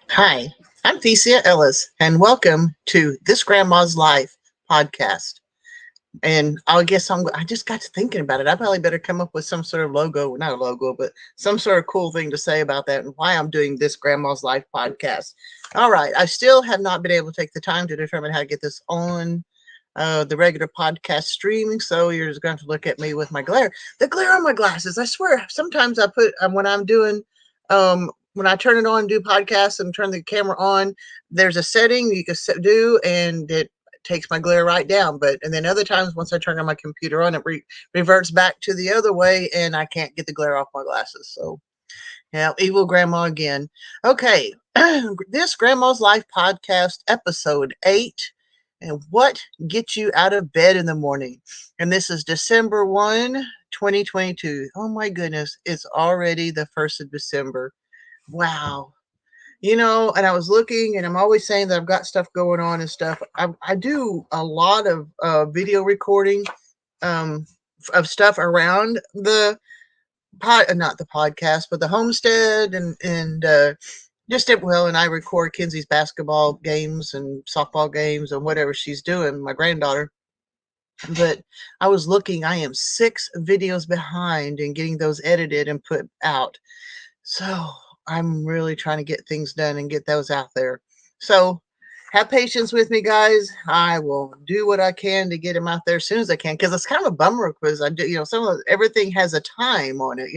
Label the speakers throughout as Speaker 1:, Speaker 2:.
Speaker 1: Hi, I'm Thecia Ellis, and welcome to This Grandma's Life podcast. And I just got to thinking about it. I probably better come up with some sort of logo, not a logo, but some sort of cool thing to say about that and why I'm doing This Grandma's Life podcast. All right, I still have not been able to take the time to determine how to get this on the regular podcast streaming. So you're just going to have to look at me with the glare on my glasses. I swear, sometimes I put when I'm doing when I turn it on, do podcasts and turn the camera on, there's a setting you can do, and it takes my glare right down. And then other times, once I turn on my computer on, it reverts back to the other way, and I can't get the glare off my glasses. So, yeah, evil grandma again. Okay, this Grandma's Life podcast, episode 8. And what gets you out of bed in the morning? And this is December 2022. Oh my goodness, it's already the 1st of December. Wow. And I was looking, and I'm always saying that I've got stuff going on and stuff. I do a lot of video recording um, of stuff around not the podcast, but the homestead, and just it well. And I record Kenzie's basketball games and softball games and whatever she's doing, my granddaughter. But I was looking, I am 6 videos behind in getting those edited and put out. So I'm really trying to get things done and get those out there. So have patience with me, guys. I will do what I can to get them out there as soon as I can, because it's kind of a bummer because I do, everything has a time on it.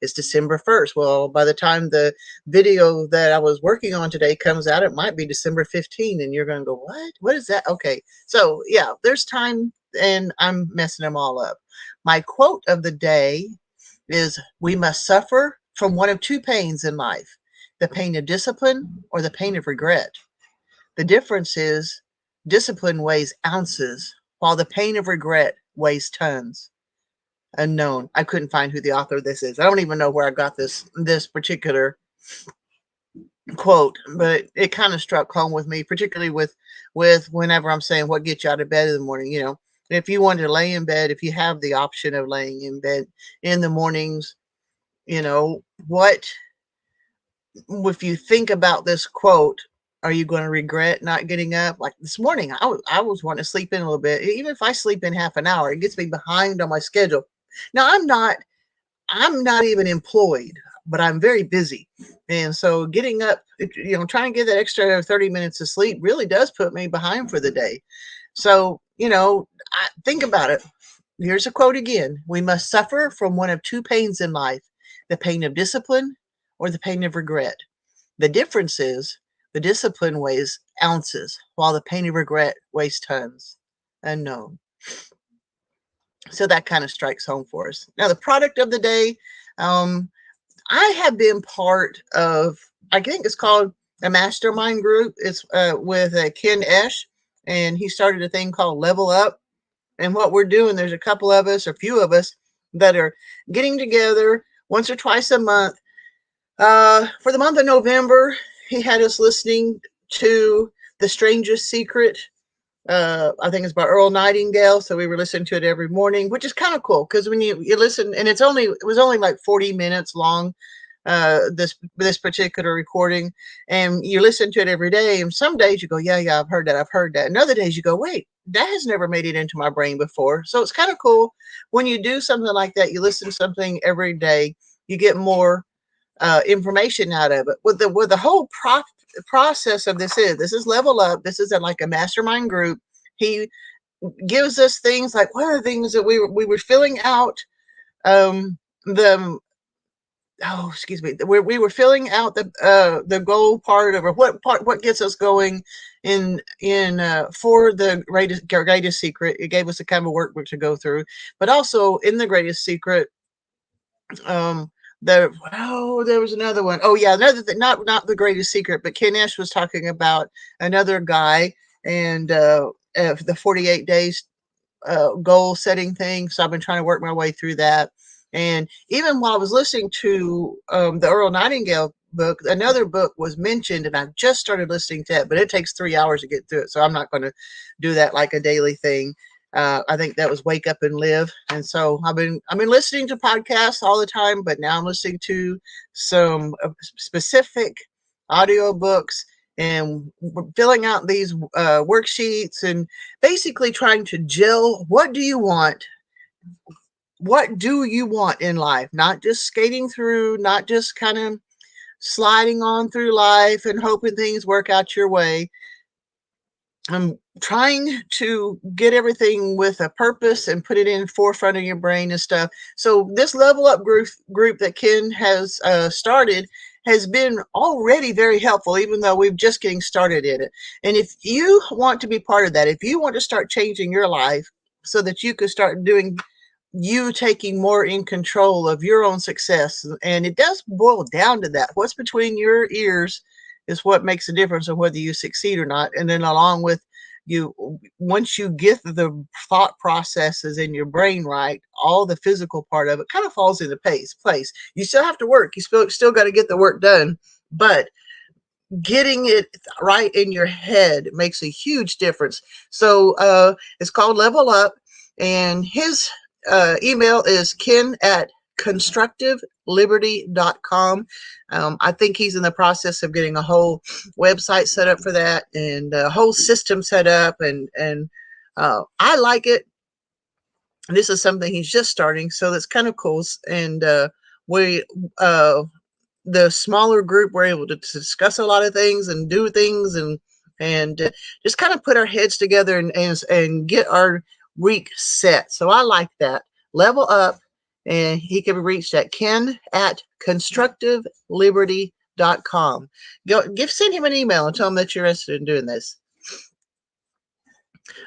Speaker 1: It's December 1st. Well, by the time the video that I was working on today comes out, it might be December 15th, and you're going to go, what? What is that? Okay. So yeah, there's time, and I'm messing them all up. My quote of the day is, we must suffer from one of two pains in life: the pain of discipline or the pain of regret. The difference is discipline weighs ounces, while the pain of regret weighs tons. Unknown. I couldn't find who the author of this is. I don't even know where I got this particular quote, but it kind of struck home with me, particularly with whenever I'm saying what gets you out of bed in the morning. If you want to lay in bed, if you have the option of laying in bed in the mornings, what if you think about this quote, are you going to regret not getting up? Like this morning, I was wanting to sleep in a little bit. Even if I sleep in half an hour, it gets me behind on my schedule. Now I'm not even employed, but I'm very busy. And so getting up, trying to get that extra 30 minutes of sleep really does put me behind for the day. So, think about it. Here's a quote again: we must suffer from one of two pains in life: the pain of discipline or the pain of regret. The difference is the discipline weighs ounces, while the pain of regret weighs tons. Unknown. So that kind of strikes home for us. Now, the product of the day, um, I have been part of, I think it's called a mastermind group. It's with Ken Esch, and he started a thing called Level Up. And what we're doing, there's a couple of us, or a few of us, that are getting together once or twice a month. For the month of November, he had us listening to The Strangest Secret. I think it's by Earl Nightingale. So we were listening to it every morning, which is kind of cool because when you listen, and it was only like 40 minutes long, this particular recording, and you listen to it every day. And some days you go, yeah, I've heard that. And other days you go, wait, that has never made it into my brain before. So it's kind of cool when you do something like that. You listen to something every day, you get more information out of it. With the whole process of this is Level Up. This is like a mastermind group. He gives us things like, one of the things that we were filling out, the excuse me, we were filling out the goal part of, or what gets us going in for the greatest secret. It gave us a kind of workbook to go through, but also in the greatest secret, um there was another one. Oh yeah, another thing, not the greatest secret, but Ken Esch was talking about another guy, and the 48 days goal setting thing. So I've been trying to work my way through that. And even while I was listening to the Earl Nightingale book, another book was mentioned, and I've just started listening to it, but it takes 3 hours to get through it. So I'm not going to do that like a daily thing. I think that was Wake Up and Live. And so I've been listening to podcasts all the time, but now I'm listening to some specific audiobooks, and filling out these worksheets, and basically trying to gel what do you want, what do you want in life, not just skating through, not just kind of sliding on through life and hoping things work out your way. I'm trying to get everything with a purpose and put it in forefront of your brain and stuff. So this level up group that Ken has started has been already very helpful, even though we're just getting started in it. And if you want to be part of that, if you want to start changing your life so that you can start doing, you taking more in control of your own success, and it does boil down to that. What's between your ears is what makes a difference of whether you succeed or not. And then along with you, once you get the thought processes in your brain right, all the physical part of it kind of falls into place. You still have to work. You still got to get the work done, but getting it right in your head makes a huge difference. So it's called Level Up, and his email is ken@constructiveliberty.com. I think he's in the process of getting a whole website set up for that, and a whole system set up, and I like it. This is something he's just starting, so that's kind of cool. And we the smaller group, we're able to discuss a lot of things and do things, and just kind of put our heads together, and get our week set. So I like that. Level Up, and he can be reached at ken@constructiveliberty.com. Send him an email and tell him that you're interested in doing this.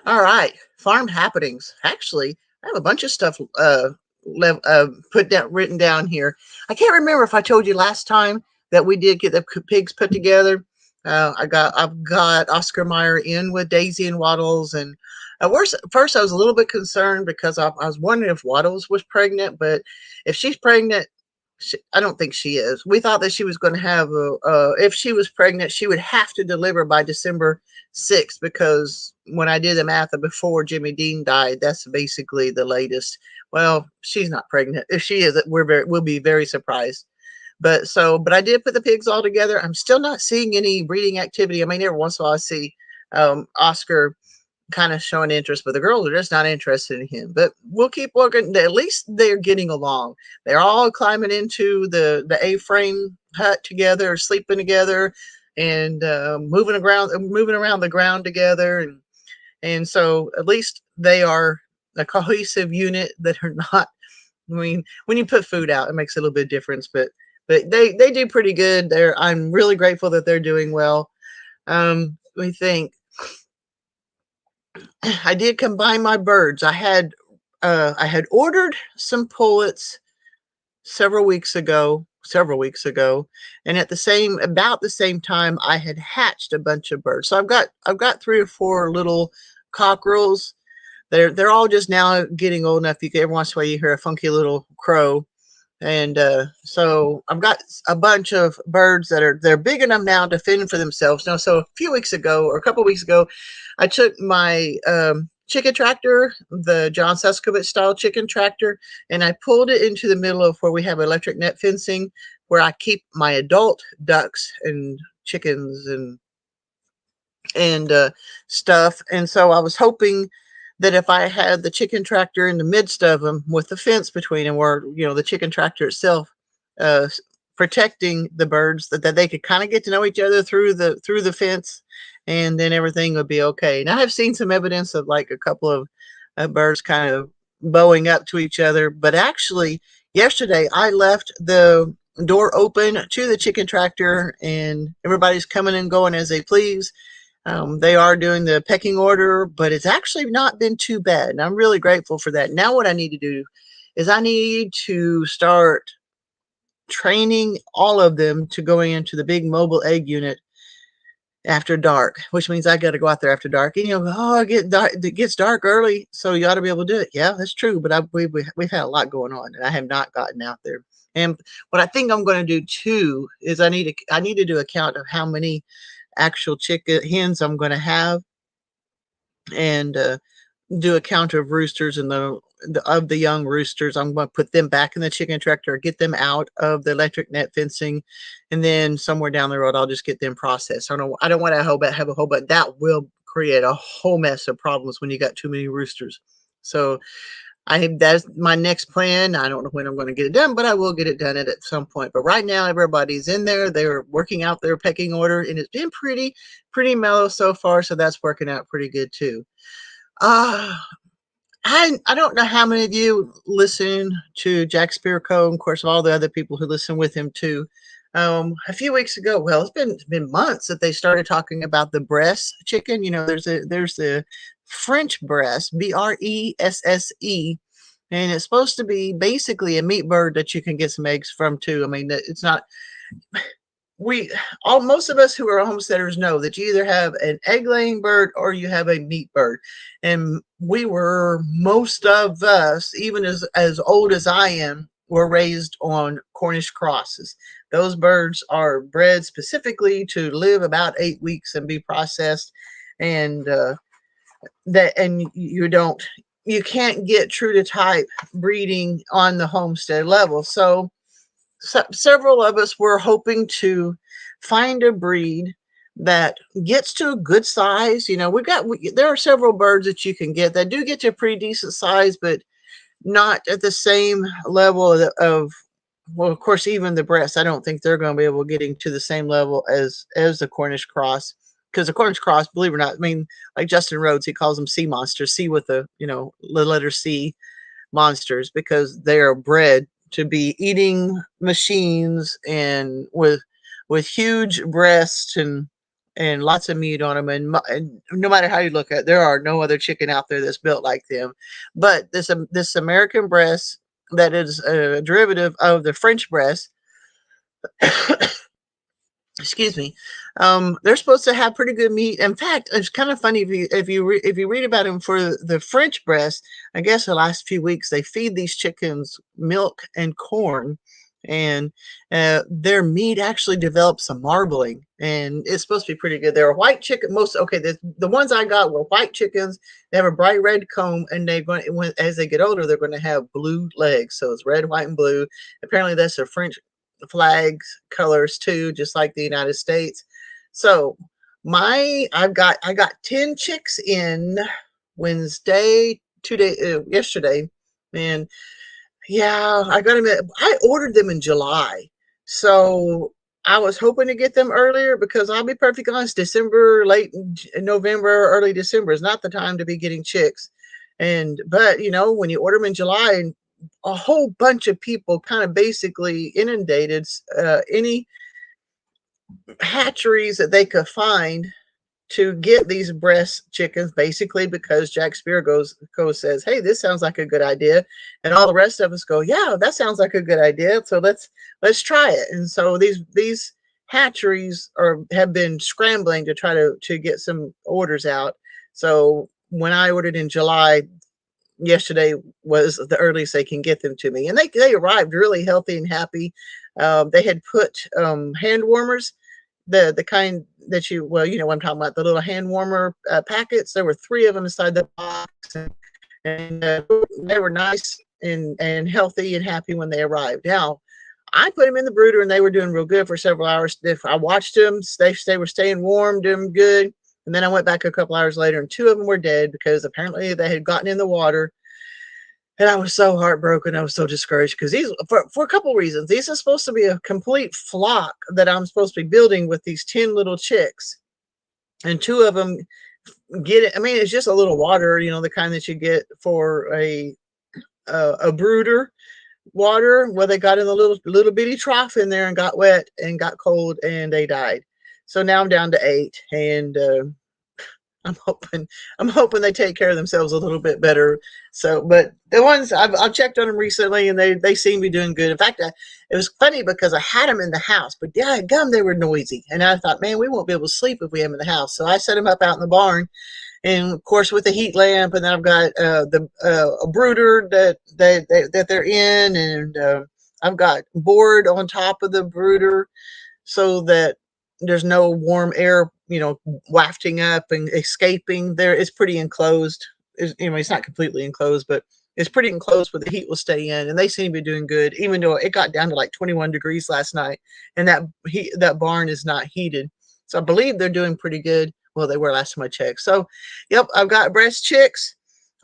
Speaker 1: All right, farm happenings. Actually, I have a bunch of stuff written down here. I can't remember if I told you last time that we did get the pigs put together. I've got Oscar Mayer in with Daisy and Waddles, and at first I was a little bit concerned because I was wondering if Waddles was pregnant, but if she's pregnant, I don't think she is. We thought that she was going to have if she was pregnant, she would have to deliver by December 6th, because when I did the math before Jimmy Dean died, that's basically the latest. Well, she's not pregnant. If she is, we'll be very surprised. But I did put the pigs all together. I'm still not seeing any breeding activity. I mean, every once in a while I see Oscar kind of showing interest, but the girls are just not interested in him. But we'll keep working. At least they're getting along. They're all climbing into the A-frame hut together, sleeping together, and moving around the ground together, and so at least they are a cohesive unit that are not. I mean, when you put food out, it makes a little bit of difference, but they do pretty good. I'm really grateful that they're doing well. Let me think. I did combine my birds. I had ordered some pullets several weeks ago, and at about the same time I had hatched a bunch of birds. So I've got 3 or 4 little cockerels. They're all just now getting old enough. Every once in a while you hear a funky little crow. And so I've got a bunch of birds they're big enough now to fend for themselves. Now, so a few weeks ago, or a couple of weeks ago, I took my chicken tractor, the John Suskowitz style chicken tractor, and I pulled it into the middle of where we have electric net fencing, where I keep my adult ducks and chickens and stuff. And so I was hoping that if I had the chicken tractor in the midst of them with the fence between them, where the chicken tractor itself uh, protecting the birds, that they could kind of get to know each other through the fence, and then everything would be okay. And I have seen some evidence of like a couple of birds kind of bowing up to each other, but actually yesterday I left the door open to the chicken tractor, and everybody's coming and going as they please. They are doing the pecking order, but it's actually not been too bad. And I'm really grateful for that. Now what I need to do is I need to start training all of them to going into the big mobile egg unit after dark, which means I got to go out there after dark. And it gets dark early, so you ought to be able to do it. Yeah, that's true. But we've had a lot going on, and I have not gotten out there. And what I think I'm going to do too is I need to do a count of how many actual chicken hens I'm going to have, and do a count of roosters and the young roosters. I'm going to put them back in the chicken tractor, get them out of the electric net fencing, and then somewhere down the road I'll just get them processed. I don't want to have a whole, but that will create a whole mess of problems when you got too many roosters. So that's my next plan. I don't know when I'm going to get it done, but I will get it done at some point. But right now, everybody's in there. They're working out their pecking order, and it's been pretty mellow so far. So that's working out pretty good too. Uh, I don't know how many of you listen to Jack Spirko, and of course, all the other people who listen with him too. A few weeks ago, well, it's been months that they started talking about the breast chicken. There's the French breast, Bresse, and it's supposed to be basically a meat bird that you can get some eggs from too. I mean, it's not we all most of us who are homesteaders know that you either have an egg laying bird or you have a meat bird. And most of us, even as old as I am, were raised on Cornish crosses. Those birds are bred specifically to live about 8 weeks and be processed. And you can't get true to type breeding on the homestead level. So several of us were hoping to find a breed that gets to a good size. There are several birds that you can get that do get to a pretty decent size, but not at the same level well, of course, even the breasts. I don't think they're going to be able getting to the same level as the Cornish cross, because the Cornish cross, believe it or not, I mean, like Justin Rhodes, he calls them sea monsters, sea with the letter C, monsters, because they are bred to be eating machines and with huge breasts and lots of meat on them. And no matter how you look at it, there are no other chicken out there that's built like them. But this American breast that is a derivative of the French breast, excuse me, they're supposed to have pretty good meat. In fact, it's kind of funny if you read about them. For the French breast, I guess the last few weeks they feed these chickens milk and corn, and their meat actually develops a marbling, and it's supposed to be pretty good. They're a white chicken. The ones I got were white chickens. They have a bright red comb, and as they get older, they're going to have blue legs. So it's red, white, and blue. Apparently, that's the French flags colors too, just like the United States. So I got 10 chicks in Wednesday, yesterday, and yeah, I ordered them in July, so I was hoping to get them earlier, because I'll be perfectly honest, December, late November, early December is not the time to be getting chicks. But when you order them in July, and a whole bunch of people kind of basically inundated any hatcheries that they could find to get these breast chickens, basically because Jack Spirko says, "Hey, this sounds like a good idea," and all the rest of us go, "Yeah, that sounds like a good idea. So let's try it." And so these hatcheries have been scrambling to try to get some orders out. So when I ordered in July, yesterday was the earliest they can get them to me, and they arrived really healthy and happy. They had put hand warmers, the kind that what I'm talking about, the little hand warmer packets. There were 3 of them inside the box, and they were nice and healthy and happy when they arrived. Now, I put them in the brooder, and they were doing real good for several hours. If I watched them, they were staying warm, doing good. And then I went back a couple hours later, and 2 of them were dead because apparently they had gotten in the water. And I was so heartbroken. I was so discouraged, because for a couple reasons. These are supposed to be a complete flock that I'm supposed to be building with these 10 little chicks. And 2 of them get it. I mean, it's just a little water, the kind that you get for a brooder water. Well, they got in a little bitty trough in there and got wet and got cold, and they died. So now I'm down to 8, and I'm hoping they take care of themselves a little bit better. So, but the ones I've checked on them recently, and they seem to be doing good. In fact, it was funny because I had them in the house, but gum, they were noisy, and I thought, man, we won't be able to sleep if we have them in the house. So I set them up out in the barn, and of course with the heat lamp, and then I've got a brooder that they're in, and I've got board on top of the brooder so that there's no warm air, wafting up and escaping. There, it's pretty enclosed it's not completely enclosed, but it's pretty enclosed where the heat will stay in, and they seem to be doing good, even though it got down to like 21 degrees last night, and that barn is not heated. So I believe they're doing pretty good. Well, they were last time I checked. So, yep, I've got breast chicks.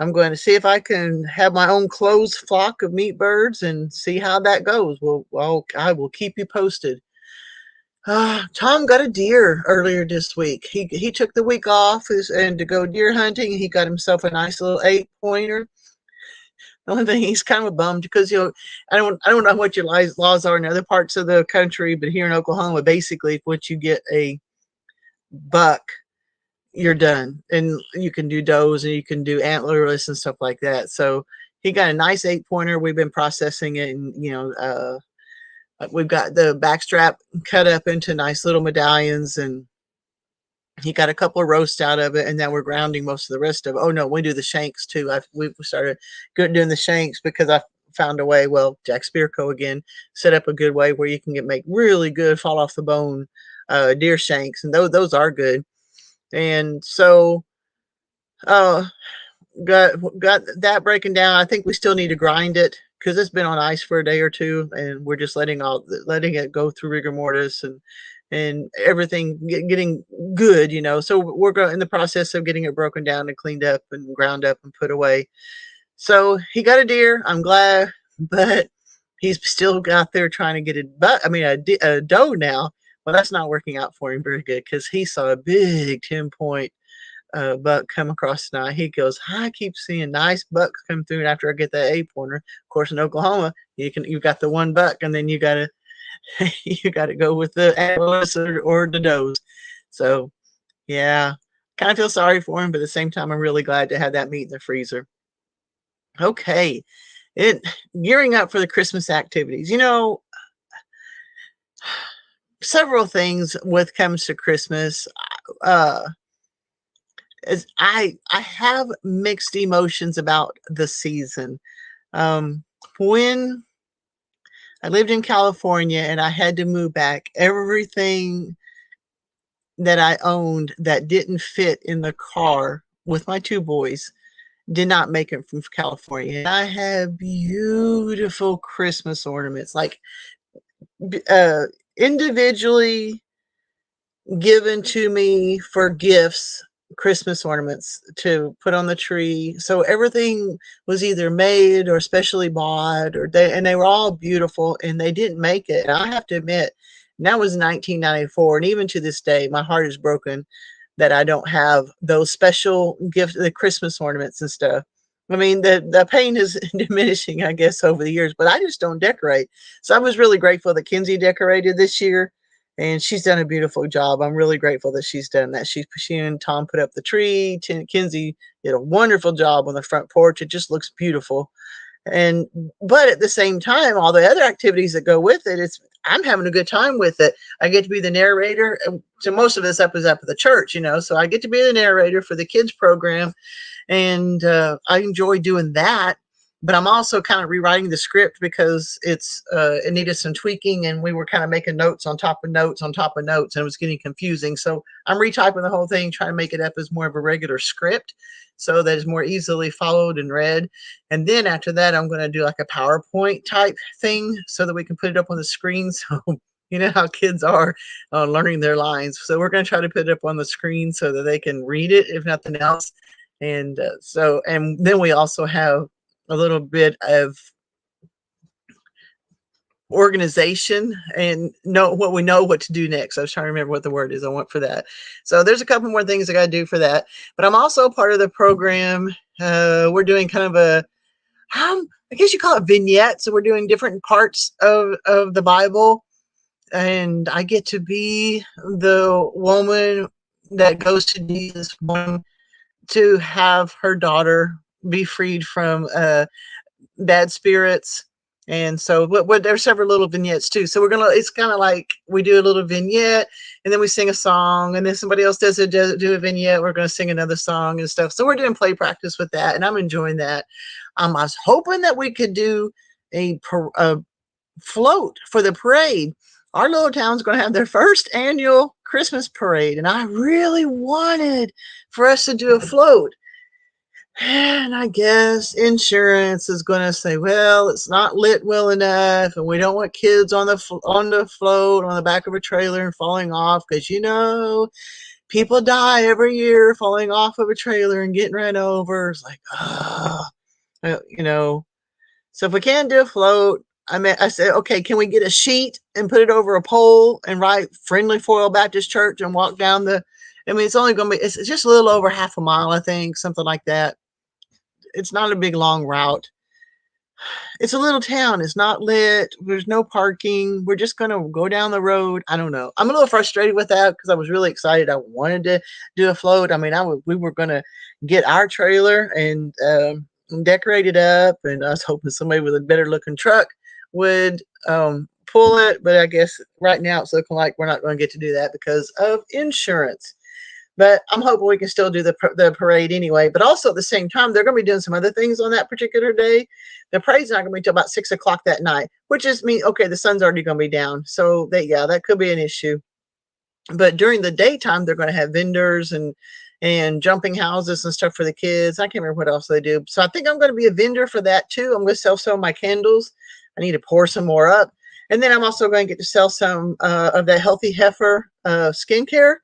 Speaker 1: I'm going to see if I can have my own closed flock of meat birds and see how that goes. Well, I will keep you posted. Tom got a deer earlier this week. He took the week off and to go deer hunting. He got himself a nice little 8-pointer. The only thing he's kind of bummed because I don't know what your laws are in other parts of the country, but here in Oklahoma, basically, once you get a buck, you're done, and you can do does and you can do antlerless and stuff like that. So he got a nice 8-pointer. We've been processing it, and we've got the backstrap cut up into nice little medallions, and he got a couple of roasts out of it, and then we're grounding most of the rest of it. Oh no, we do the shanks too. We started doing the shanks because I found a way. Well, Jack Spearco again set up a good way where you can make really good fall off the bone deer shanks, and those are good. And so got that breaking down. I think we still need to grind it because it's been on ice for a day or two, and we're just letting it go through rigor mortis and everything getting good, So we're in the process of getting it broken down and cleaned up and ground up and put away. So he got a deer. I'm glad, but he's still out there trying to get a doe now. Well, that's not working out for him very good because he saw a big 10-point buck come across tonight. He goes, I keep seeing nice bucks come through, and after I get that 8-pointer, of course, in Oklahoma, you've got the one buck, and then you gotta go with the antlerless or the does. So yeah, kind of feel sorry for him, but at the same time, I'm really glad to have that meat in the freezer. Okay, gearing up for the Christmas activities. Several things with comes to Christmas. As I have mixed emotions about the season. When I lived in California and I had to move back, everything that I owned that didn't fit in the car with my 2 boys did not make it from California. And I have beautiful Christmas ornaments, like individually given to me for gifts, Christmas ornaments to put on the tree. So everything was either made or specially bought, and they were all beautiful, and they didn't make it. And I have to admit, and that was 1994, and even to this day, my heart is broken that I don't have those special gifts, the Christmas ornaments and stuff. I mean, the pain is diminishing, I guess, over the years, but I just don't decorate. So I was really grateful that Kinsey decorated this year, and she's done a beautiful job. I'm really grateful that she's done that. She and Tom put up the tree. Kinsey did a wonderful job on the front porch. It just looks beautiful. But at the same time, all the other activities that go with it, I'm having a good time with it. I get to be the narrator. So most of this is up at the church, so I get to be the narrator for the kids program, and I enjoy doing that. But I'm also kind of rewriting the script because it needed some tweaking, and we were kind of making notes on top of notes on top of notes, and it was getting confusing. So I'm retyping the whole thing, trying to make it up as more of a regular script so that it's more easily followed and read. And then after that, I'm going to do like a PowerPoint type thing so that we can put it up on the screen. So you know how kids are learning their lines. So we're going to try to put it up on the screen so that they can read it, if nothing else. And then we also have a little bit of organization and know what to do next. I was trying to remember what the word is I want for that. So there's a couple more things I got to do for that. But I'm also part of the program. We're doing kind of I guess you call it vignettes. So we're doing different parts of the Bible. And I get to be the woman that goes to Jesus to have her daughter be freed from bad spirits. And so there's several little vignettes too. So it's kind of like we do a little vignette, and then we sing a song, and then somebody else do a vignette. We're going to sing another song and stuff. So we're doing play practice with that, and I'm enjoying that. I was hoping that we could do a float for the parade. Our little town's going to have their first annual Christmas parade, and I really wanted for us to do a float. And I guess insurance is going to say, well, it's not lit well enough, and we don't want kids on the float on the back of a trailer and falling off because people die every year falling off of a trailer and getting ran over. It's like, you know. So if we can't do a float, I said, okay, can we get a sheet and put it over a pole and write Friendly Foil Baptist Church and walk down the? I mean, it's only going to be, it's just a little over half a mile, I think, something like that. It's not a big long route. It's a little town. It's not lit. There's no parking. We're just going to go down the road. I don't know. I'm a little frustrated with that because I was really excited. I wanted to do a float. I mean, we were going to get our trailer and decorate it up, and I was hoping somebody with a better looking truck would pull it. But I guess right now it's looking like we're not going to get to do that because of insurance. But I'm hoping we can still do the parade anyway. But also at the same time, they're going to be doing some other things on that particular day. The parade's not going to be until about 6 o'clock that night, which is mean okay, the sun's already going to be down, so that could be an issue. But during the daytime, they're going to have vendors and jumping houses and stuff for the kids. I can't remember what else they do. So I think I'm going to be a vendor for that too. I'm going to sell some of my candles. I need to pour some more up, and then I'm also going to get to sell some of that Healthy Heifer skincare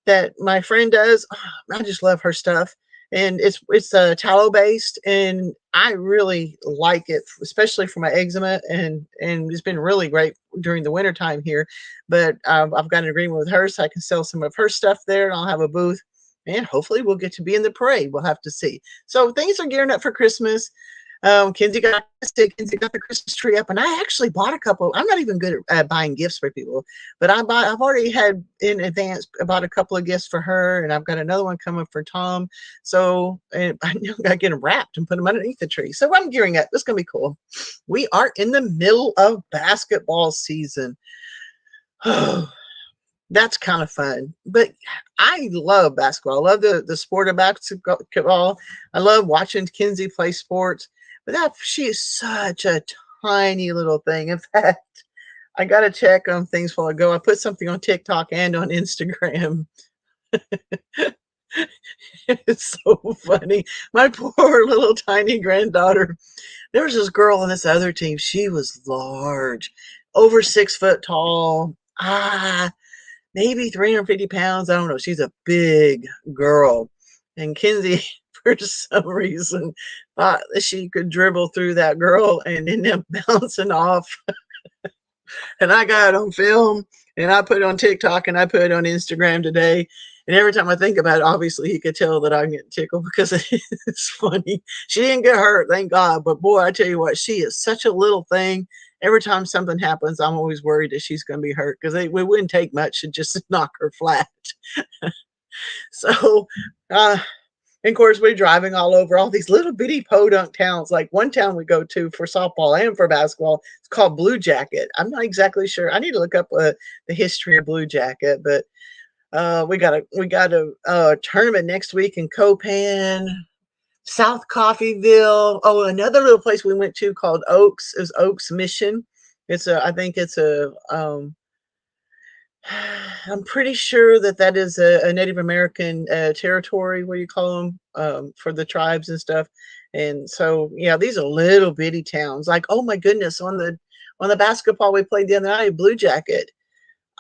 Speaker 1: that my friend does. Oh, I just love her stuff. And it's tallow based, and I really like it, especially for my eczema, and it's been really great during the winter time here. But I've got an agreement with her, so I can sell some of her stuff there, and I'll have a booth, and hopefully we'll get to be in the parade. We'll have to see. So things are gearing up for Christmas. Kinsey got the Christmas tree up, and I actually bought a couple. I'm not even good at buying gifts for people, but I've already had in advance about a couple of gifts for her, and I've got another one coming for Tom. So and I got to get them wrapped and put them underneath the tree. So I'm gearing up. It's gonna be cool. We are in the middle of basketball season. That's kind of fun. But I love basketball. I love the sport of basketball. I love watching Kinsey play sports. But she is such a tiny little thing. In fact, I got to check on things while I go. I put something on TikTok and on Instagram. It's so funny. My poor little tiny granddaughter. There was this girl on this other team. She was large, over 6 foot tall. Maybe 350 pounds. I don't know. She's a big girl. And Kinsey, for some reason, thought that she could dribble through that girl and end up bouncing off. And I got it on film, and I put it on TikTok, and I put it on Instagram today. And every time I think about it, obviously he could tell that I'm getting tickled because it's funny. She didn't get hurt, thank God. But boy, I tell you what, she is such a little thing. Every time something happens, I'm always worried that she's going to be hurt because it wouldn't take much to just knock her flat. So, and of course, we're driving all over all these little bitty podunk towns. Like one town we go to for softball and for basketball, it's called Blue Jacket. I'm not exactly sure. I need to look up the history of Blue Jacket, but we got a tournament next week in Copan, South Coffeeville. Oh, another little place we went to called Oaks is Oaks Mission. I think it's a I'm pretty sure that is a Native American territory, where you call them, for the tribes and stuff. And so, yeah, these are little bitty towns. Like, oh my goodness, on the basketball we played the other night, Blue Jacket.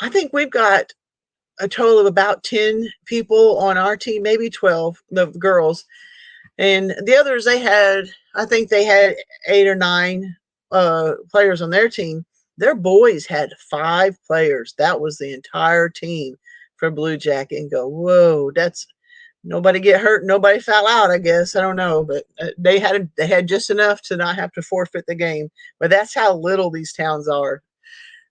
Speaker 1: I think we've got a total of about 10 people on our team, maybe 12, the girls. And the others, I think they had 8 or 9 players on their team. Their boys had 5 players. That was the entire team for Blue Jacket. And go, whoa, that's nobody get hurt, nobody fell out. I guess I don't know, but they had just enough to not have to forfeit the game. But that's how little these towns are.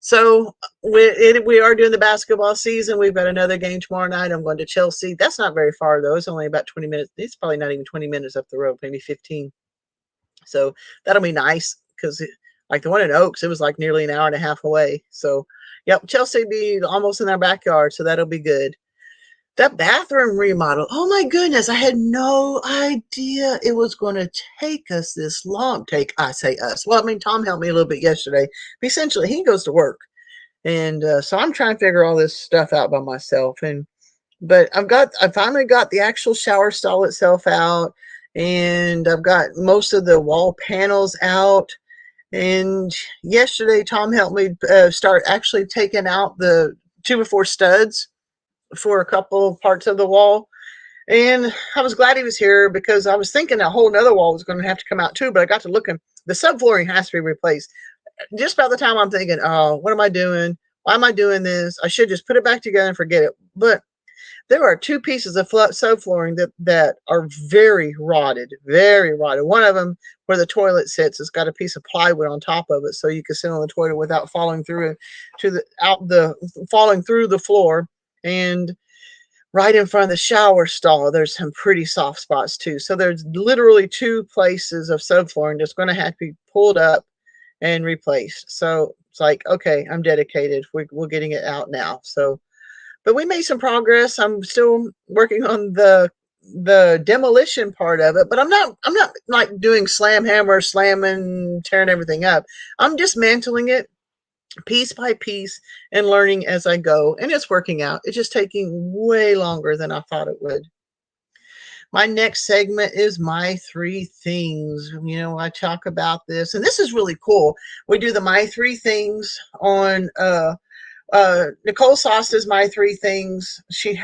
Speaker 1: So we are doing the basketball season. We've got another game tomorrow night. I'm going to Chelsea. That's not very far though. It's only about 20 minutes. It's probably not even 20 minutes up the road, maybe 15. So that'll be nice because like the one in Oaks, it was like nearly an hour and a half away. So yep, Chelsea be almost in our backyard. So that'll be good. That bathroom remodel. Oh my goodness. I had no idea it was going to take us this long. I say us. Well, I mean, Tom helped me a little bit yesterday. But essentially, he goes to work. And so I'm trying to figure all this stuff out by myself. But I finally got the actual shower stall itself out. and I've got most of the wall panels out. And yesterday, Tom helped me start actually taking out the 2x4 studs for a couple parts of the wall. And I was glad he was here because I was thinking a whole nother wall was going to have to come out too. But I got to looking, the subflooring has to be replaced. Just about the time I'm thinking, oh, what am I doing? Why am I doing this? I should just put it back together and forget it. But there are two pieces of subflooring that are very rotted, very rotted. One of them, where the toilet sits, it's got a piece of plywood on top of it, so you can sit on the toilet without falling through falling through the floor. And right in front of the shower stall, there's some pretty soft spots too. So there's literally two places of subflooring that's going to have to be pulled up and replaced. So it's like, okay, I'm dedicated. We're getting it out now. So, but we made some progress. I'm still working on the demolition part of it, but I'm not like doing slam hammer, slamming, tearing everything up. I'm dismantling it piece by piece and learning as I go, and it's working out. It's just taking way longer than I thought it would. My next segment is my three things. I talk about this, and this is really cool. We do the my three things on Nicole Sauce's my three things.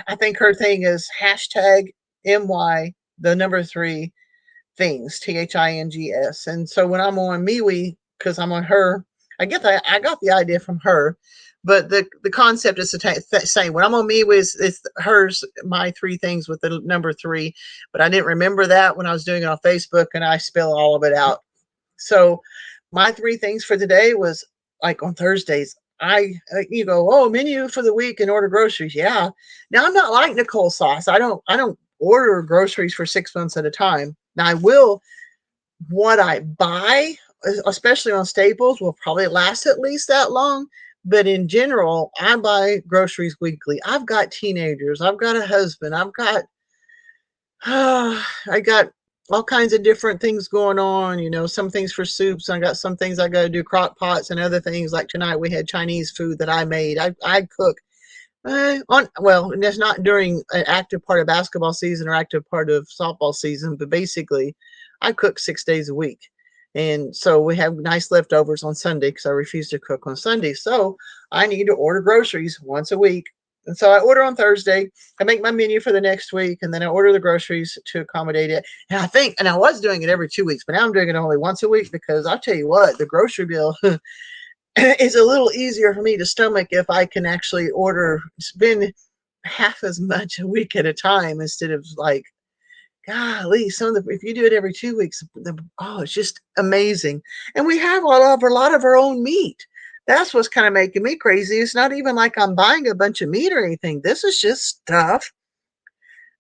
Speaker 1: I think her thing is hashtag MY the number three things, THINGS. And so when I'm on MeWe, because I'm on her, I got the idea from her, but the concept is the same. When I'm on MeWe, it's hers, my three things with the number three, but I didn't remember that when I was doing it on Facebook, and I spell all of it out. So my three things for today was like on Thursdays. You go, oh, menu for the week and order groceries. Yeah. Now I'm not like Nicole Sauce. I don't order groceries for 6 months at a time. Now I will, what I buy, especially on staples, will probably last at least that long. But in general, I buy groceries weekly. I've got teenagers. I've got a husband. I got all kinds of different things going on. Some things for soups. I got some things I got to do, crock pots and other things. Like tonight, we had Chinese food that I made. I cook it's not during an active part of basketball season or active part of softball season, but basically, I cook 6 days a week. And so we have nice leftovers on Sunday because I refuse to cook on Sunday. So I need to order groceries once a week. And so I order on Thursday. I make my menu for the next week, and then I order the groceries to accommodate it. And I was doing it every 2 weeks, but now I'm doing it only once a week because I'll tell you what, the grocery bill is a little easier for me to stomach if I can actually spend half as much a week at a time instead of like, golly, if you do it every 2 weeks, it's just amazing. And we have a lot of our own meat. That's what's kind of making me crazy. It's not even like I'm buying a bunch of meat or anything. This is just stuff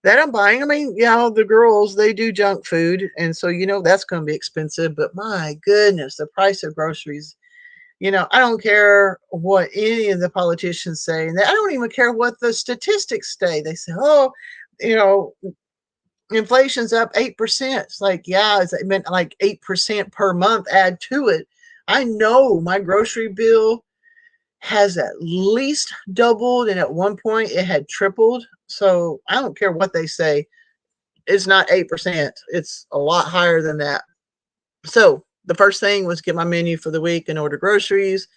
Speaker 1: that I'm buying. I mean, the girls, they do junk food, and so that's going to be expensive. But my goodness, the price of groceries. I don't care what any of the politicians say, and I don't even care what the statistics say. They say, oh, inflation's up 8%. It's like, yeah, it meant like 8% per month add to it. I know my grocery bill has at least doubled, and at one point it had tripled. So I don't care what they say. It's not 8%. It's a lot higher than that. So the first thing was get my menu for the week and order groceries.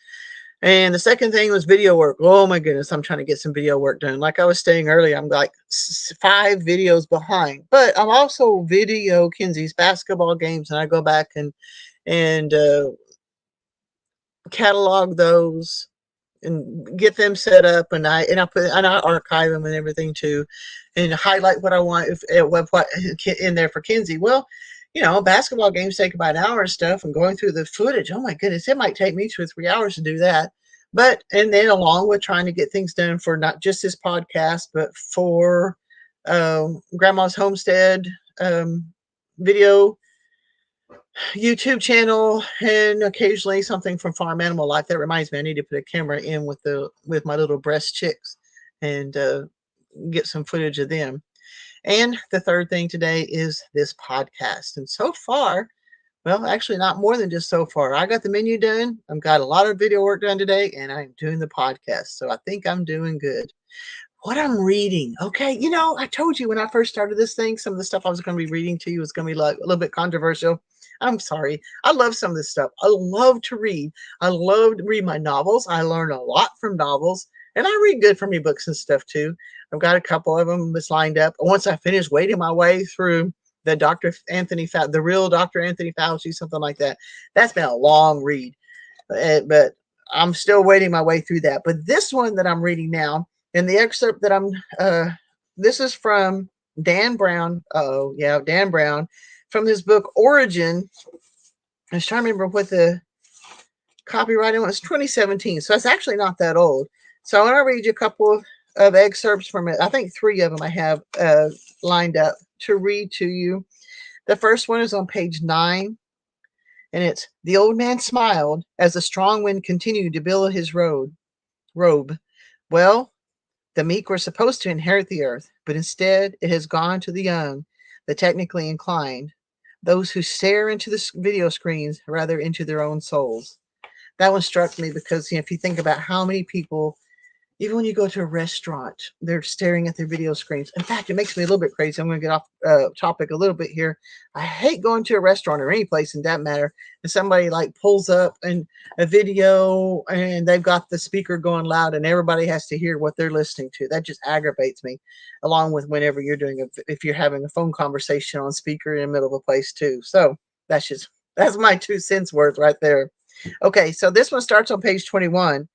Speaker 1: And the second thing was video work. Oh my goodness, I'm trying to get some video work done. Like I was saying earlier, I'm like 5 videos behind. But I'm also video Kenzie's basketball games, and I go back and catalog those and get them set up, and I archive them and everything too, and highlight what I want what in there for Kenzie. Well, basketball games take about an hour and stuff, and going through the footage, oh my goodness, it might take me 2 or 3 hours to do that. And then along with trying to get things done for not just this podcast, but for Grandma's Homestead video YouTube channel, and occasionally something from Farm Animal Life. That reminds me, I need to put a camera in with my little breast chicks and get some footage of them. And the third thing today is this podcast. And so far, well, actually not more than just so far. I got the menu done. I've got a lot of video work done today, and I'm doing the podcast. So I think I'm doing good. what I'm reading. Okay. You know, I told you when I first started this thing, some of the stuff I was going to be reading to you was going to be like a little bit controversial. I'm sorry. I love some of this stuff. I love to read. I love to read my novels. I learn a lot from novels. And I read good from books and stuff too. I've got a couple of them that's lined up. Once I finish wading my way through the real Dr. Anthony Fauci, something like that. That's been a long read, but I'm still waiting my way through that. But this one that I'm reading now, and the excerpt that this is from Dan Brown. Oh, yeah, Dan Brown from his book Origin. I was trying to remember what the copyright was. 2017, so it's actually not that old. So I want to read you a couple of excerpts from it. I think 3 of them I have lined up to read to you. The first one is on page 9, and it's the old man smiled as the strong wind continued to billow his robe. Well, the meek were supposed to inherit the earth, but instead it has gone to the young, the technically inclined, those who stare into the video screens rather into their own souls. That one struck me because, if you think about how many people, even when you go to a restaurant, they're staring at their video screens. In fact, it makes me a little bit crazy. I'm going to get off topic a little bit here. I hate going to a restaurant or any place in that matter, and somebody like pulls up and a video and they've got the speaker going loud and everybody has to hear what they're listening to. That just aggravates me, along with whenever you're if you're having a phone conversation on speaker in the middle of a place too. So that's my 2 cents worth right there. Okay, so this one starts on page 21.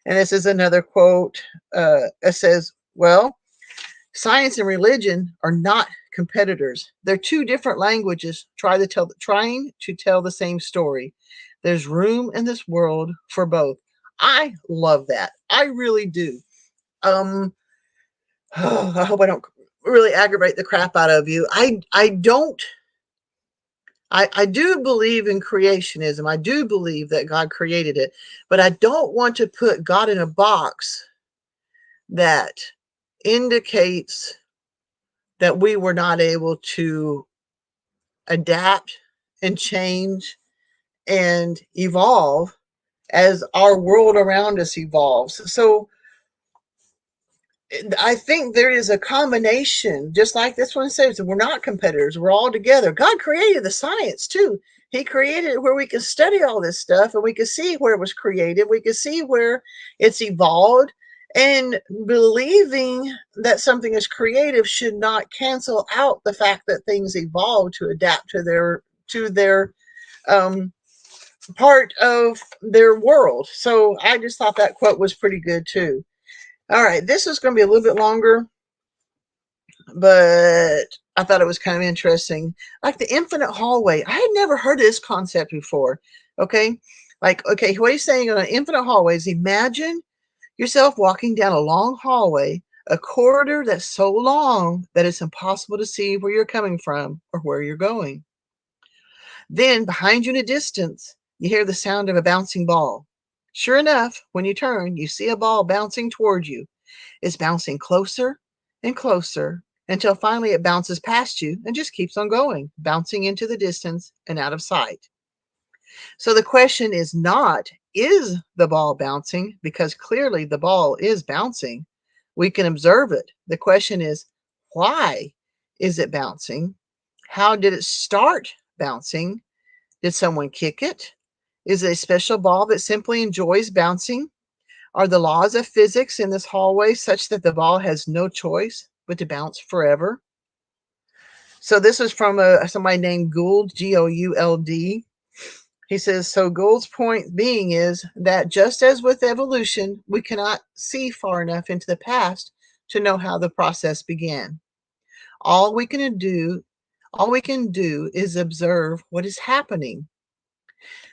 Speaker 1: And this is another quote. It says, well, science and religion are not competitors. They're 2 different languages trying to tell the same story. There's room in this world for both. I love that. I really do. I hope I don't really aggravate the crap out of you. I don't. I do believe in creationism. I do believe that God created it, but I don't want to put God in a box that indicates that we were not able to adapt and change and evolve as our world around us evolves. So I think there is a combination, just like this one says, we're not competitors, we're all together. God created the science too. He created it where we can study all this stuff and we can see where it was created. We can see where it's evolved. And believing that something is creative should not cancel out the fact that things evolve to adapt to their part of their world. So I just thought that quote was pretty good too. All right, this is going to be a little bit longer, but I thought it was kind of interesting. Like the infinite hallway. I had never heard of this concept before. Okay. Okay, what he's saying on an infinite hallway is imagine yourself walking down a long hallway, a corridor that's so long that it's impossible to see where you're coming from or where you're going. Then behind you in a distance, you hear the sound of a bouncing ball. Sure enough, when you turn, you see a ball bouncing toward you. It's bouncing closer and closer until finally it bounces past you and just keeps on going, bouncing into the distance and out of sight. So the question is not, is the ball bouncing? Because clearly the ball is bouncing. We can observe it. The question is, why is it bouncing? How did it start bouncing? Did someone kick it? Is it a special ball that simply enjoys bouncing? Are the laws of physics in this hallway such that the ball has no choice but to bounce forever? So this is from somebody named Gould, Gould. He says, so Gould's point being is that just as with evolution, we cannot see far enough into the past to know how the process began. All we can do is observe what is happening.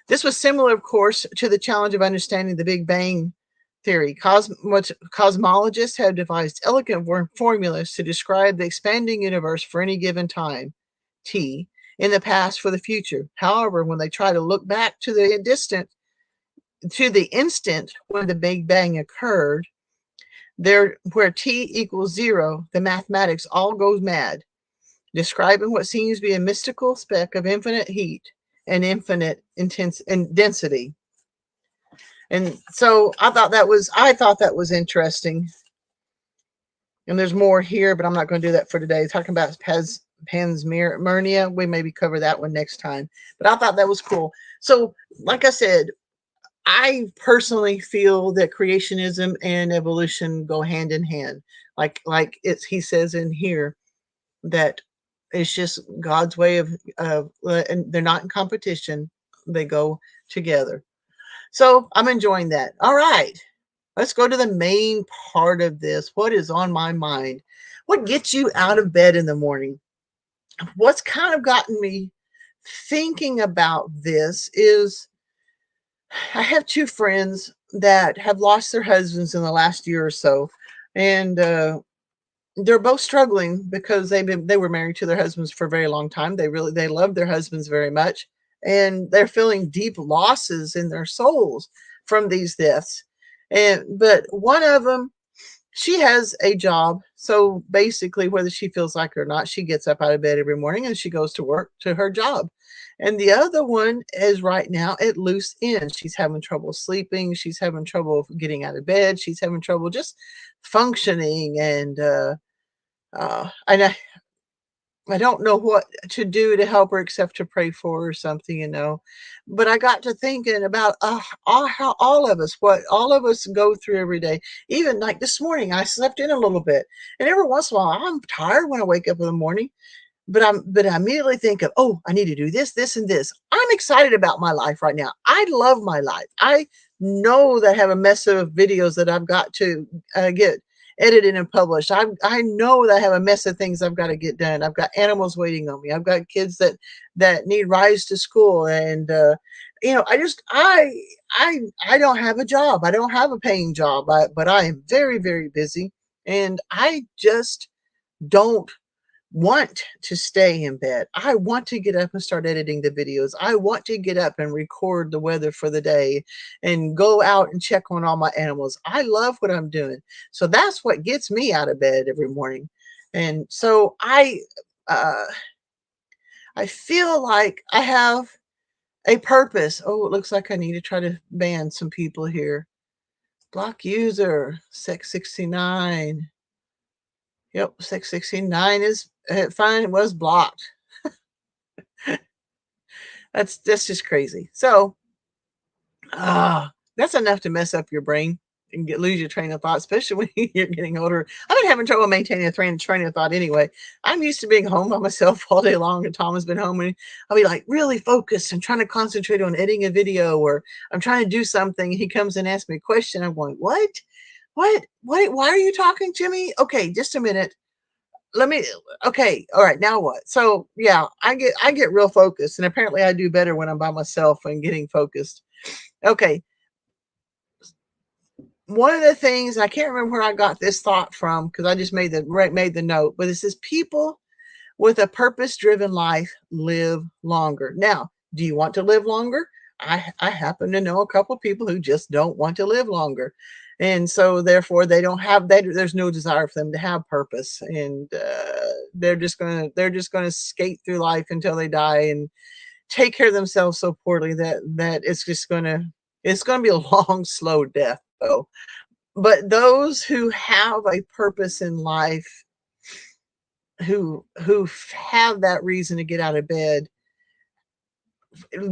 Speaker 1: This was similar, of course, to the challenge of understanding the Big Bang theory. Cosmologists have devised elegant formulas to describe the expanding universe for any given time, t, in the past for the future. However, when they try to look back to the instant when the Big Bang occurred, where t equals 0, the mathematics all goes mad, describing what seems to be a mystical speck of infinite heat and infinite density. And so I thought that was interesting. And there's more here, but I'm not going to do that for today. Talking about panspermia, we maybe cover that one next time. But I thought that was cool. So, like I said, I personally feel that creationism and evolution go hand in hand. Like it's he says in here that it's just God's way of and they're not in competition. They go together. So I'm enjoying that. All right. Let's go to the main part of this. What is on my mind? What gets you out of bed in the morning? What's kind of gotten me thinking about this is I have two friends that have lost their husbands in the last year or so, and they're both struggling because they were married to their husbands for a very long time. They love their husbands very much, and they're feeling deep losses in their souls from these deaths. And but one of them, she has a job, so basically, whether she feels like it or not, she gets up out of bed every morning and she goes to work to her job. And the other one is right now at loose ends. She's having trouble sleeping. She's having trouble getting out of bed. She's having trouble just functioning. And I don't know what to do to help her except to pray for her or something. But I got to thinking about how what all of us go through every day. Even like this morning, I slept in a little bit, and every once in a while, I'm tired when I wake up in the morning. But I immediately think of, oh, I need to do this, this, and this. I'm excited about my life right now. I love my life. I know that I have a mess of videos that I've got to get edited and published. I know that I have a mess of things I've got to get done. I've got animals waiting on me. I've got kids that need rides to school, and I don't have a job. I don't have a paying job, but I am very, very busy, and I just don't want to stay in bed. I want to get up and start editing the videos. I want to get up and record the weather for the day and go out and check on all my animals. I love what I'm doing. So that's what gets me out of bed every morning. And so uh I feel like I have a purpose. Oh, it looks like I need to try to ban some people here. Block user, Sex 69. Yep, 669 is fine. It was blocked. That's just crazy. So, that's enough to mess up your brain and lose your train of thought, especially when you're getting older. I've been having trouble maintaining a train of thought anyway. I'm used to being home by myself all day long, and Tom has been home, and I'll be like really focused and trying to concentrate on editing a video, or I'm trying to do something. He comes and asks me a question. I'm going, what? What? Why are you talking to me? Okay, just a minute. Let me Okay, all right, now what? So yeah, I get real focused, and apparently I do better when I'm by myself and getting focused. Okay, one of the things I can't remember where I got this thought from because I just made the note, but it says people with a purpose driven life live longer. Now, do you want to live longer? I happen to know a couple people who just don't want to live longer. And so therefore they don't have that, there's no desire for them to have purpose, and they're just gonna skate through life until they die and take care of themselves so poorly that it's gonna be a long, slow death though. But those who have a purpose in life, who have that reason to get out of bed,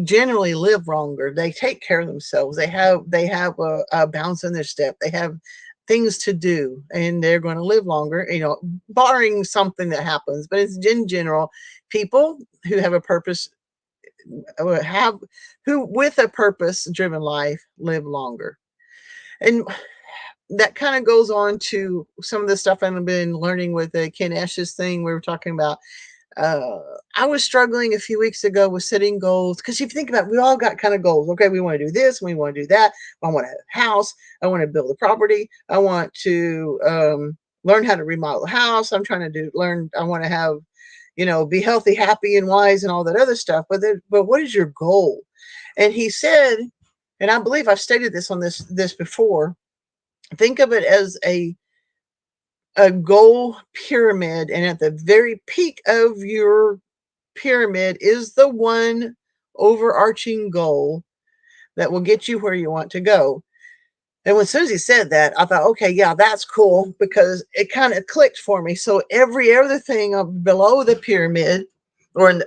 Speaker 1: generally live longer. They take care of themselves. They have a bounce in their step. They have things to do, and they're going to live longer. Barring something that happens, but it's in general, people who have a purpose, have who with a purpose driven life live longer. And that kind of goes on to some of the stuff I've been learning with Ken Ash's thing. We were talking about, uh, I was struggling a few weeks ago with setting goals because if you think about it, we all got kind of goals. Okay, we want to do this, we want to do that. I want to have a house. I want to build a property. I want to learn how to remodel a house. I'm trying to learn. I want to have, be healthy, happy, and wise, and all that other stuff. But what is your goal? And he said, and I believe I've stated this on this before. Think of it as a goal pyramid, and at the very peak of your pyramid is the one overarching goal that will get you where you want to go. And when Susie said that, I thought, okay, yeah, that's cool, because it kind of clicked for me. So every other thing below the pyramid, or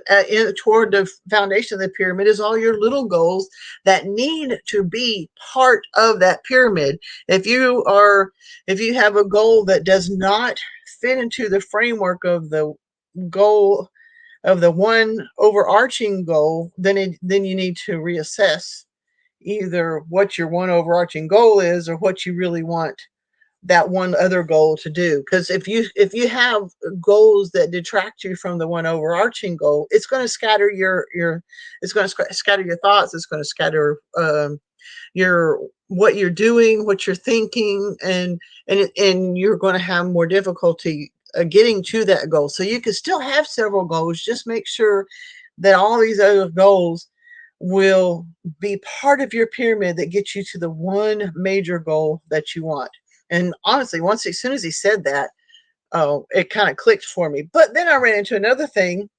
Speaker 1: toward the foundation of the pyramid, is all your little goals that need to be part of that pyramid. If you have a goal that does not fit into the framework of the goal of the one overarching goal, then you need to reassess either what your one overarching goal is, or what you really want that one other goal to do. Because if you have goals that detract you from the one overarching goal, it's going to scatter your it's going to scatter your thoughts. It's going to scatter your what you're doing, what you're thinking, and you're going to have more difficulty getting to that goal. So you can still have several goals. Just make sure that all these other goals will be part of your pyramid that gets you to the one major goal that you want. And honestly, as soon as he said that, oh, it kind of clicked for me. But then I ran into another thing,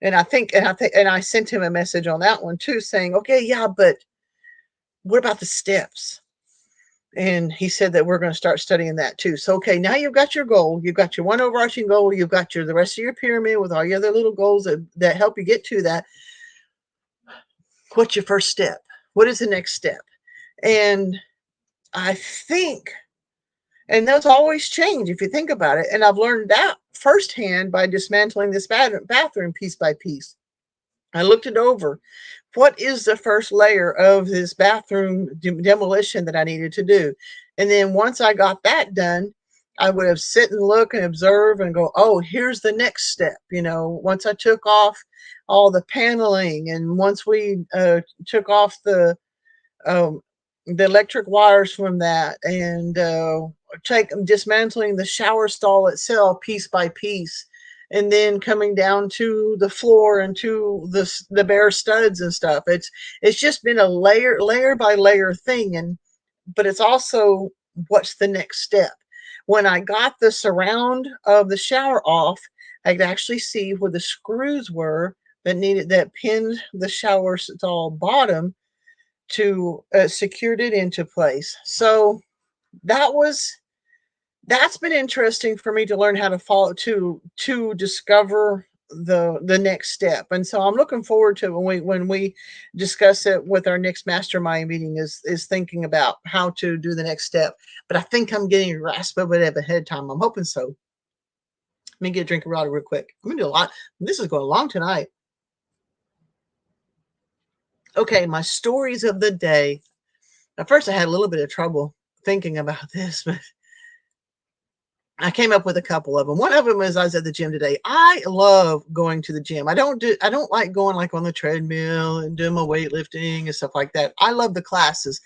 Speaker 1: and I sent him a message on that one too, saying, okay, yeah, but what about the steps? And he said that we're going to start studying that too. So, okay, now you've got your goal. You've got your one overarching goal. You've got the rest of your pyramid with all your other little goals that help you get to that. What's your first step? What is the next step? And I think, and those always change if you think about it. And I've learned that firsthand by dismantling this bathroom piece by piece. I looked it over. What is the first layer of this bathroom demolition that I needed to do? And then once I got that done, I would have sit and look and observe and go, oh, here's the next step. Once I took off all the paneling, and once we took off um, the electric wires from that, and dismantling the shower stall itself piece by piece, and then coming down to the floor and to the bare studs and stuff. It's just been a layer by layer thing, but it's also, what's the next step? When I got the surround of the shower off, I could actually see where the screws were that pinned the shower stall bottom to secured it into place. So that was that's been interesting for me to learn how to follow to discover the next step. And so I'm looking forward to when we discuss it with our next mastermind meeting, is thinking about how to do the next step. But I think I'm getting a grasp of it ahead of time. I'm hoping so. Let me get a drink of water real quick. I'm gonna do a lot. This is going long tonight. Okay, my stories of the day. At first I had a little bit of trouble thinking about this, but I came up with a couple of them. One of them is, I was at the gym today. I love going to the gym. I don't like going like on the treadmill and doing my weightlifting and stuff like that. I love the classes.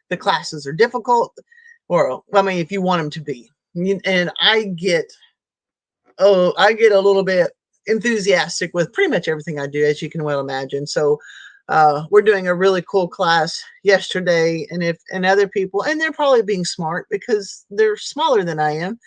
Speaker 1: The classes are difficult, or I mean, if you want them to be. And I get a little bit enthusiastic with pretty much everything I do, as you can well imagine. So we're doing a really cool class yesterday, and other people, and they're probably being smart because they're smaller than I am,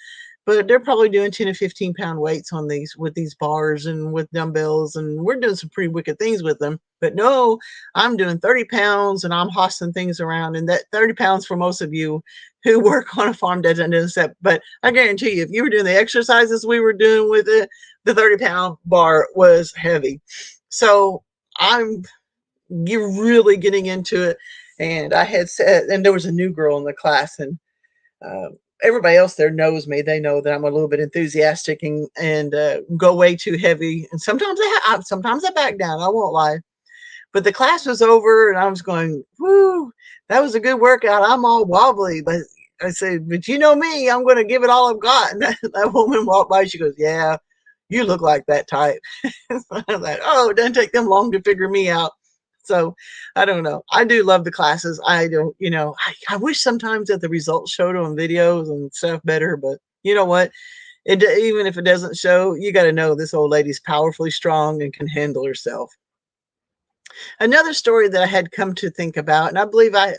Speaker 1: but they're probably doing 10 to 15 pound weights on these bars and with dumbbells, and we're doing some pretty wicked things with them. But no, I'm doing 30 pounds and I'm hossing things around, and that 30 pounds for most of you who work on a farm doesn't accept. But I guarantee you, if you were doing the exercises we were doing with it, the 30-pound bar was heavy. So you're really getting into it. And I had said, and there was a new girl in the class, and uh, everybody else there knows me. They know that I'm a little bit enthusiastic and go way too heavy. And sometimes I back down. I won't lie. But the class was over, and I was going, "Whoo, that was a good workout." I'm all wobbly, but I said, "But you know me, I'm going to give it all I've got." And that woman walked by. She goes, "Yeah, you look like that type." I'm like, "Oh, it doesn't take them long to figure me out." So I don't know. I do love the classes. I don't, I wish sometimes that the results showed on videos and stuff better, but you know what? Even if it doesn't show, you got to know this old lady's powerfully strong and can handle herself. Another story that I had come to think about, and I believe I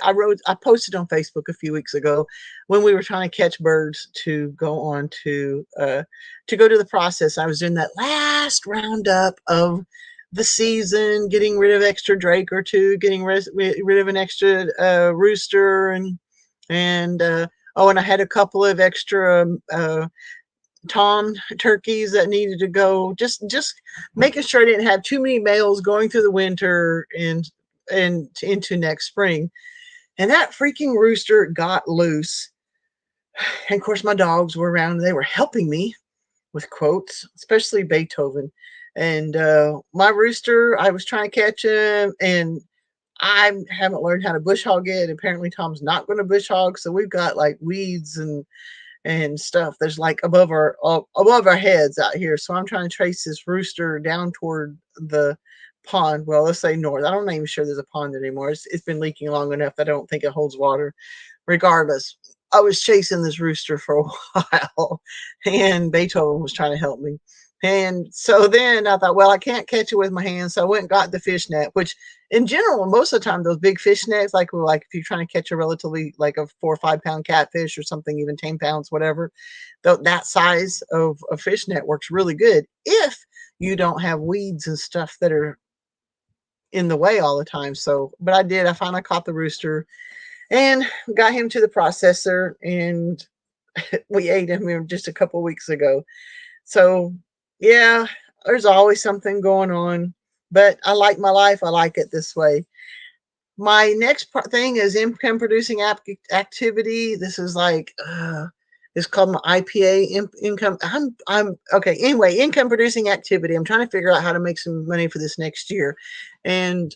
Speaker 1: posted on Facebook a few weeks ago, when we were trying to catch birds to go on to go to the process. I was doing that last roundup of the season, getting rid of extra drake or two, getting rid of an extra rooster, And oh, and I had a couple of extra tom turkeys that needed to go. Just making sure I didn't have too many males going through the winter and into next spring. And that freaking rooster got loose. And of course, my dogs were around. And they were helping me with quotes, especially Beethoven. And my rooster, I was trying to catch him, and I haven't learned how to bush hog it. Apparently, Tom's not going to bush hog, so we've got like weeds and stuff. There's like above our heads out here. So I'm trying to trace this rooster down toward the pond. Well, let's say north. I'm not even sure there's a pond anymore. It's been leaking long enough that I don't think it holds water. Regardless, I was chasing this rooster for a while, and Beethoven was trying to help me. And so then I thought, well, I can't catch it with my hands. So I went and got the fish net, which in general, most of the time, those big fish nets, like if you're trying to catch a relatively like a 4 or 5 pound catfish or something, even 10 pounds, whatever, that size of a fish net works really good if you don't have weeds and stuff that are in the way all the time. So, but I did. I finally caught the rooster and got him to the processor, and we ate him just a couple weeks ago. So, yeah, there's always something going on, but I like my life. I like it this way. My next thing is income producing activity. This is like, it's called my IPA income. I'm okay. Anyway, income producing activity. I'm trying to figure out how to make some money for this next year. And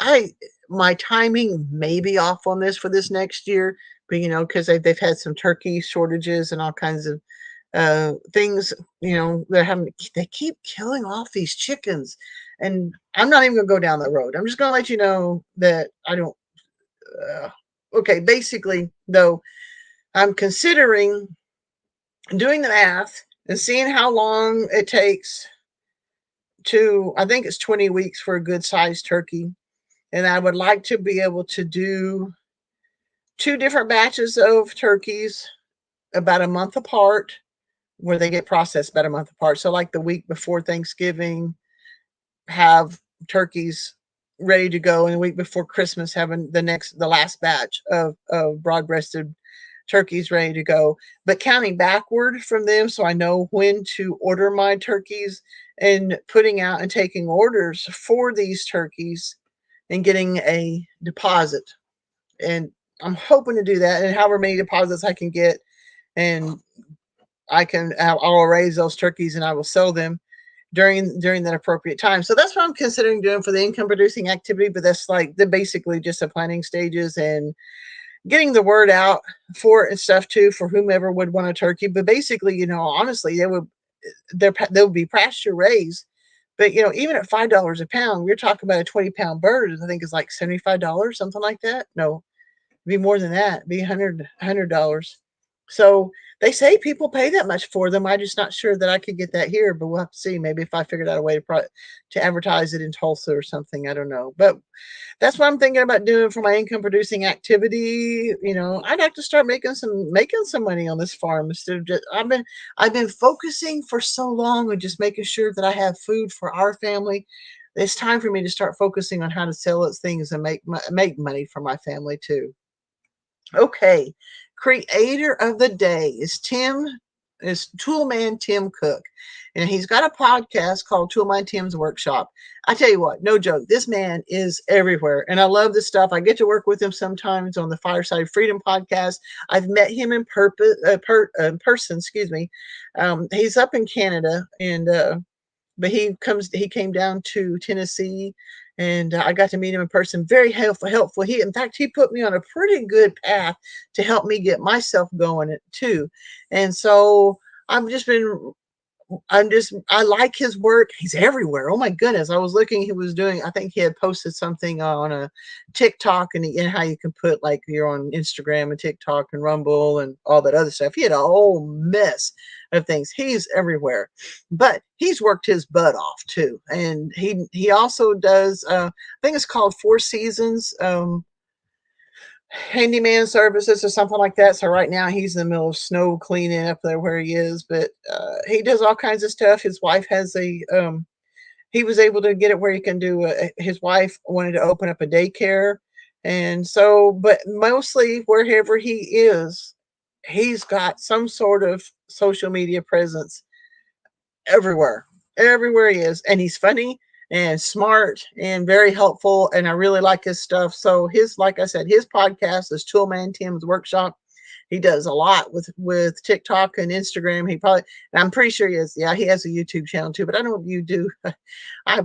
Speaker 1: I, my timing may be off on this for this next year, but because they've had some turkey shortages and all kinds of things. They keep killing off these chickens, and I'm not even gonna go down that road. I'm just gonna let you know that I don't. Okay, basically though, I'm considering doing the math and seeing how long it takes to. I think it's 20 weeks for a good sized turkey, and I would like to be able to do 2 different batches of turkeys about a month apart, where they get processed about a month apart. So, like the week before Thanksgiving, have turkeys ready to go, and the week before Christmas, having the last batch of broad-breasted turkeys ready to go. But counting backward from them, so I know when to order my turkeys, and putting out and taking orders for these turkeys and getting a deposit. And I'm hoping to do that, and however many deposits I can get, and I'll raise those turkeys and I will sell them during that appropriate time. So that's what I'm considering doing for the income producing activity. But that's like the basically just the planning stages and getting the word out for it and stuff too, for whomever would want a turkey. But basically, honestly, they would be pasture raised. But even at $5 a pound, we're talking about a 20-pound bird. I think is like $75, something like that. No, it'd be more than that. It'd be $100. So they say people pay that much for them. I'm just not sure that I could get that here, but we'll have to see. Maybe if I figured out a way to advertise it in Tulsa or something. I don't know. But that's what I'm thinking about doing for my income producing activity. I'd like to start making some money on this farm instead of just I've been focusing for so long on just making sure that I have food for our family. It's time for me to start focusing on how to sell its things and make money for my family too. Okay, creator of the day is Toolman Tim Cook, and he's got a podcast called Toolman Tim's Workshop. I tell you what, no joke, this man is everywhere, and I love this stuff. I get to work with him sometimes on the Fireside Freedom podcast. I've met him in person. Excuse me. He's up in Canada, and but he came down to Tennessee, and I got to meet him in person. Very helpful. In fact, he put me on a pretty good path to help me get myself going too. And so I've just been I like his work. He's everywhere. Oh my goodness. I was looking, I think he had posted something on a TikTok, and how you can put like you're on Instagram and TikTok and Rumble and all that other stuff. He had a whole mess of things. He's everywhere, but he's worked his butt off too. And he also does, I think it's called Four Seasons, handyman services or something like that. So right now he's in the middle of snow cleaning up there where he is, but he does all kinds of stuff. His wife has he was able to get it where he can do his wife wanted to open up a daycare, And so, but mostly wherever he is, he's got some sort of social media presence everywhere, everywhere he is. And he's funny and smart and very helpful. And I really like his stuff. So his, like I said, his podcast is Toolman Tim's Workshop. He does a lot with TikTok and Instagram. He probably, and I'm pretty sure he is. Yeah, he has a YouTube channel too. But I don't know if you do. I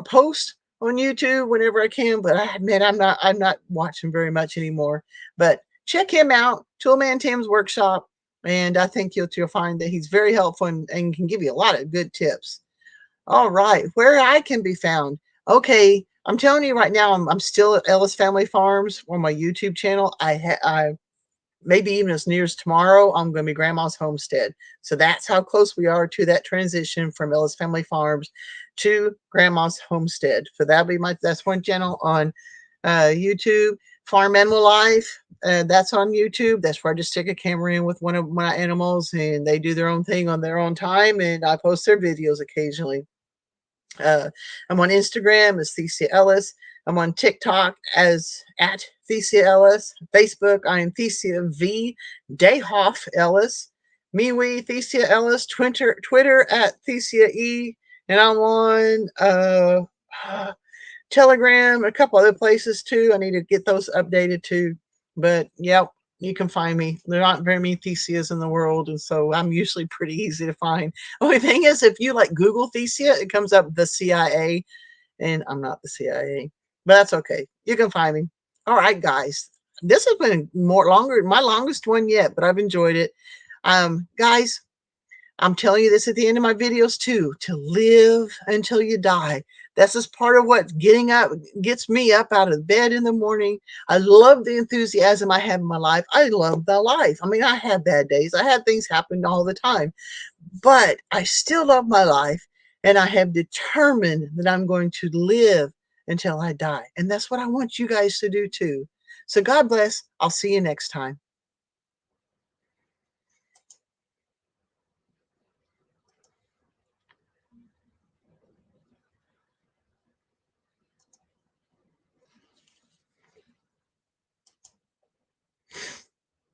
Speaker 1: post on YouTube whenever I can, but I admit I'm not watching very much anymore. But check him out, Toolman Tim's Workshop, and I think you'll find that he's very helpful and can give you a lot of good tips. All right, where I can be found. Okay, I'm telling you right now, I'm still at Ellis Family Farms on my YouTube channel. I maybe even as near as tomorrow, I'm going to be Grandma's Homestead. So that's how close we are to that transition from Ellis Family Farms to Grandma's Homestead. So that's one channel on YouTube. Farm Animal Life, that's on YouTube. That's where I just stick a camera in with one of my animals and they do their own thing on their own time, and I post their videos occasionally. I'm on Instagram as Thecia Ellis. I'm on TikTok as at Thecia Ellis. Facebook, I am Thecia V. Dayhoff Ellis. MeWe, Thecia Ellis. Twitter at Thecia E. And I'm on Telegram, a couple other places too. I need to get those updated too. But yeah, you can find me. There aren't very many Thesias in the world, and so I'm usually pretty easy to find. Only thing is, if you like Google Thecia, it comes up the CIA, and I'm not the CIA, but that's okay. You can find me. All right, guys. This has been my longest one yet, but I've enjoyed it. Guys, I'm telling you this at the end of my videos too, to live until you die. That's just part of what getting up gets me up out of bed in the morning. I love the enthusiasm I have in my life. I love the life. I mean, I have bad days. I have things happen all the time, but I still love my life. And I have determined that I'm going to live until I die. And that's what I want you guys to do too. So God bless. I'll see you next time.